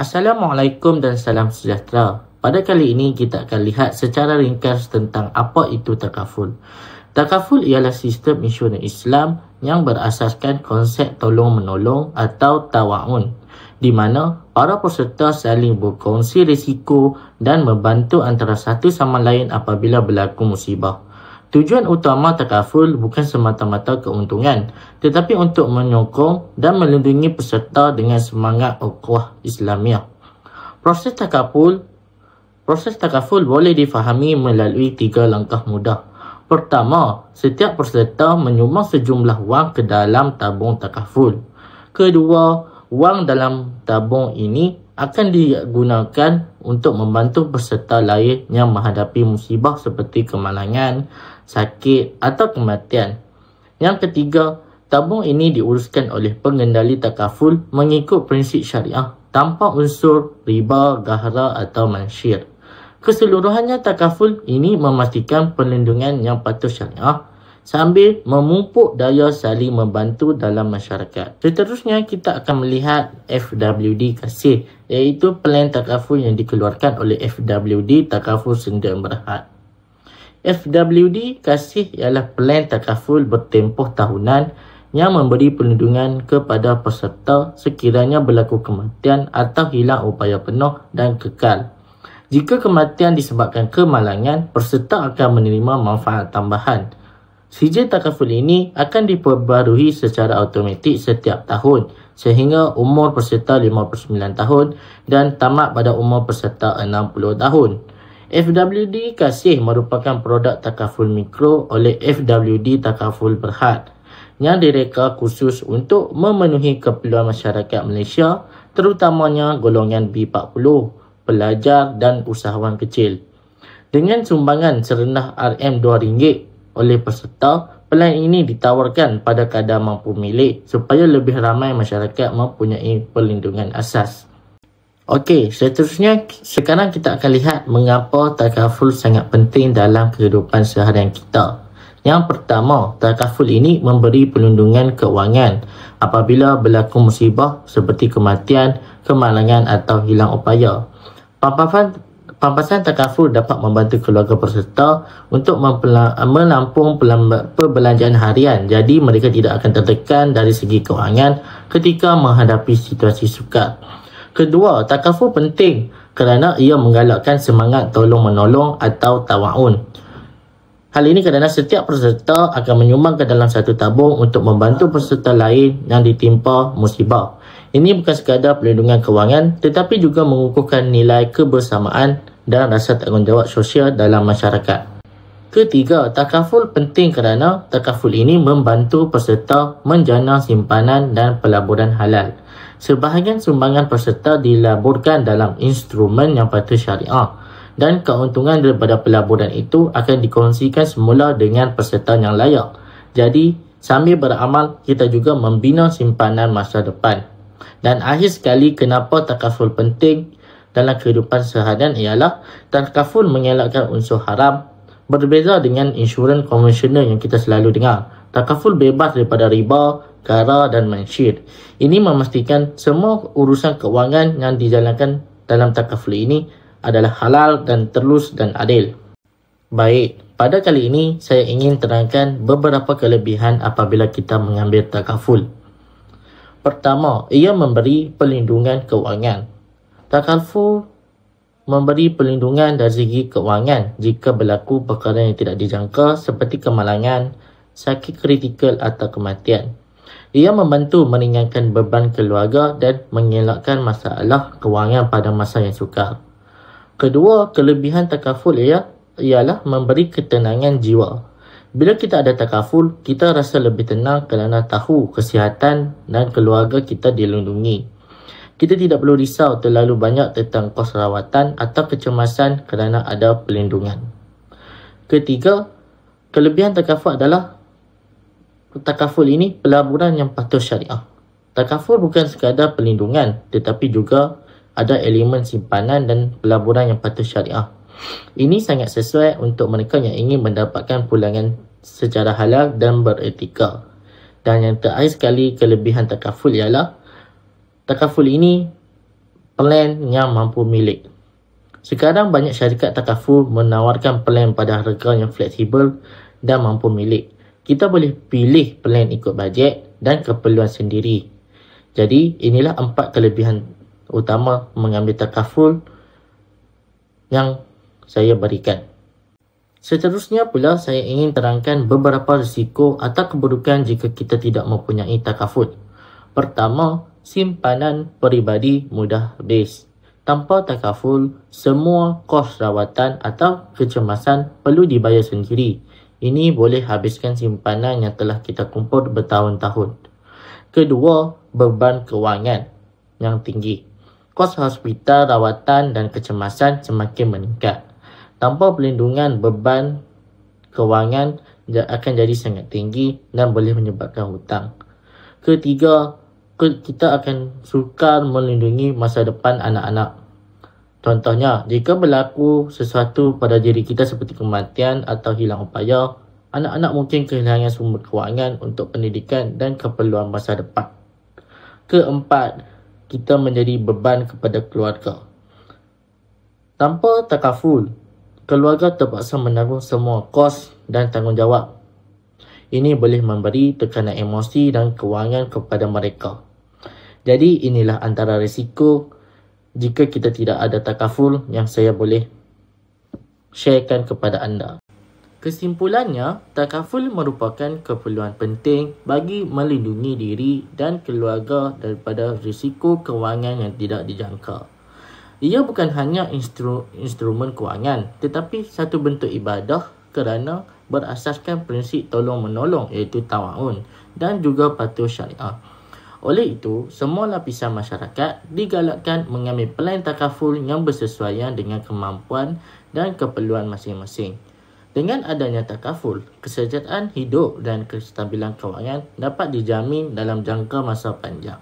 Assalamualaikum dan salam sejahtera. Pada kali ini kita akan lihat secara ringkas tentang apa itu takaful. Takaful ialah sistem insurans Islam yang berasaskan konsep tolong-menolong atau tawa'un, di mana para peserta saling berkongsi risiko dan membantu antara satu sama lain apabila berlaku musibah. Tujuan utama takaful bukan semata-mata keuntungan, tetapi untuk menyokong dan melindungi peserta dengan semangat ukhuwah Islamiah. Proses takaful boleh difahami melalui 3 langkah mudah. Pertama, setiap peserta menyumbang sejumlah wang ke dalam tabung takaful. Kedua, wang dalam tabung ini akan digunakan untuk membantu peserta lain yang menghadapi musibah seperti kemalangan, sakit atau kematian. Yang ketiga, tabung ini diuruskan oleh pengendali takaful mengikut prinsip syariah tanpa unsur riba, gahra atau mansyir. Keseluruhannya takaful ini memastikan perlindungan yang patuh syariah sambil memupuk daya saling membantu dalam masyarakat. Seterusnya kita akan melihat FWD Kasih, iaitu plan takaful yang dikeluarkan oleh FWD Takaful Sdn Bhd. FWD Kasih ialah plan takaful bertempoh tahunan yang memberi perlindungan kepada peserta sekiranya berlaku kematian atau hilang upaya penuh dan kekal. Jika kematian disebabkan kemalangan, peserta akan menerima manfaat tambahan. Sijil takaful ini akan diperbarui secara automatik setiap tahun sehingga umur peserta 59 tahun dan tamat pada umur peserta 60 tahun. FWD Kasih merupakan produk takaful mikro oleh FWD Takaful Berhad yang direka khusus untuk memenuhi keperluan masyarakat Malaysia, terutamanya golongan B40, pelajar dan usahawan kecil. Dengan sumbangan serendah RM2 oleh peserta, plan ini ditawarkan pada kadar mampu milik supaya lebih ramai masyarakat mempunyai perlindungan asas. Okey, seterusnya sekarang kita akan lihat mengapa takaful sangat penting dalam kehidupan seharian kita. Yang pertama, takaful ini memberi perlindungan keuangan apabila berlaku musibah seperti kematian, kemalangan atau hilang upaya. Pampasan takaful dapat membantu keluarga peserta untuk menampung perbelanjaan harian, jadi mereka tidak akan tertekan dari segi kewangan ketika menghadapi situasi sukar. Kedua, takaful penting kerana ia menggalakkan semangat tolong-menolong atau tawa'un. Hal ini kerana setiap peserta akan menyumbang ke dalam satu tabung untuk membantu peserta lain yang ditimpa musibah. Ini bukan sekadar perlindungan kewangan tetapi juga mengukuhkan nilai kebersamaan dan rasa tanggungjawab sosial dalam masyarakat. Ketiga, takaful penting kerana takaful ini membantu peserta menjana simpanan dan pelaburan halal. Sebahagian sumbangan peserta dilaburkan dalam instrumen yang patuh syariah dan keuntungan daripada pelaburan itu akan dikongsikan semula dengan peserta yang layak. Jadi, sambil beramal, kita juga membina simpanan masa depan. Dan akhir sekali, kenapa takaful penting dalam kehidupan seharian ialah takaful mengelakkan unsur haram. Berbeza dengan insurans konvensional yang kita selalu dengar, takaful bebas daripada riba, gahra dan mansyir. Ini memastikan semua urusan keuangan yang dijalankan dalam takaful ini adalah halal dan terlus dan adil. Baik, pada kali ini saya ingin terangkan beberapa kelebihan apabila kita mengambil takaful. Pertama, ia memberi perlindungan keuangan. Takaful memberi perlindungan dari segi keuangan jika berlaku perkara yang tidak dijangka seperti kemalangan, sakit kritikal atau kematian. Ia membantu meringankan beban keluarga dan mengelakkan masalah kewangan pada masa yang sukar. Kedua, kelebihan takaful ialah memberi ketenangan jiwa. Bila kita ada takaful, kita rasa lebih tenang kerana tahu kesihatan dan keluarga kita dilindungi. Kita tidak perlu risau terlalu banyak tentang kos rawatan atau kecemasan kerana ada perlindungan. Ketiga, kelebihan takaful adalah takaful ini pelaburan yang patuh syariah. Takaful bukan sekadar perlindungan tetapi juga ada elemen simpanan dan pelaburan yang patuh syariah. Ini sangat sesuai untuk mereka yang ingin mendapatkan pulangan secara halal dan beretika. Dan yang terakhir sekali, kelebihan takaful ialah takaful ini plan yang mampu milik. Sekarang banyak syarikat takaful menawarkan plan pada harga yang fleksibel dan mampu milik. Kita boleh pilih plan ikut bajet dan keperluan sendiri. Jadi inilah 4 kelebihan utama mengambil takaful yang saya berikan. Seterusnya pula saya ingin terangkan beberapa risiko atau keburukan jika kita tidak mempunyai takaful. Pertama, simpanan peribadi mudah habis. Tanpa takaful, semua kos rawatan atau kecemasan perlu dibayar sendiri. Ini boleh habiskan simpanan yang telah kita kumpul bertahun-tahun. Kedua, beban kewangan yang tinggi. Kos hospital, rawatan dan kecemasan semakin meningkat. Tanpa perlindungan, beban kewangan akan jadi sangat tinggi dan boleh menyebabkan hutang. Ketiga, kita akan sukar melindungi masa depan anak-anak. Contohnya, jika berlaku sesuatu pada diri kita seperti kematian atau hilang upaya, anak-anak mungkin kehilangan sumber kewangan untuk pendidikan dan keperluan masa depan. Keempat, kita menjadi beban kepada keluarga. Tanpa takaful, keluarga terpaksa menanggung semua kos dan tanggungjawab. Ini boleh memberi tekanan emosi dan kewangan kepada mereka. Jadi inilah antara risiko jika kita tidak ada takaful yang saya boleh sharekan kepada anda. Kesimpulannya, takaful merupakan keperluan penting bagi melindungi diri dan keluarga daripada risiko kewangan yang tidak dijangka. Ia bukan hanya instrumen kewangan, tetapi satu bentuk ibadah kerana berasaskan prinsip tolong-menolong iaitu ta'awun dan juga patuh syariah. Oleh itu, semua lapisan masyarakat digalakkan mengambil plan takaful yang bersesuaian dengan kemampuan dan keperluan masing-masing. Dengan adanya takaful, kesejahteraan hidup dan kestabilan kewangan dapat dijamin dalam jangka masa panjang.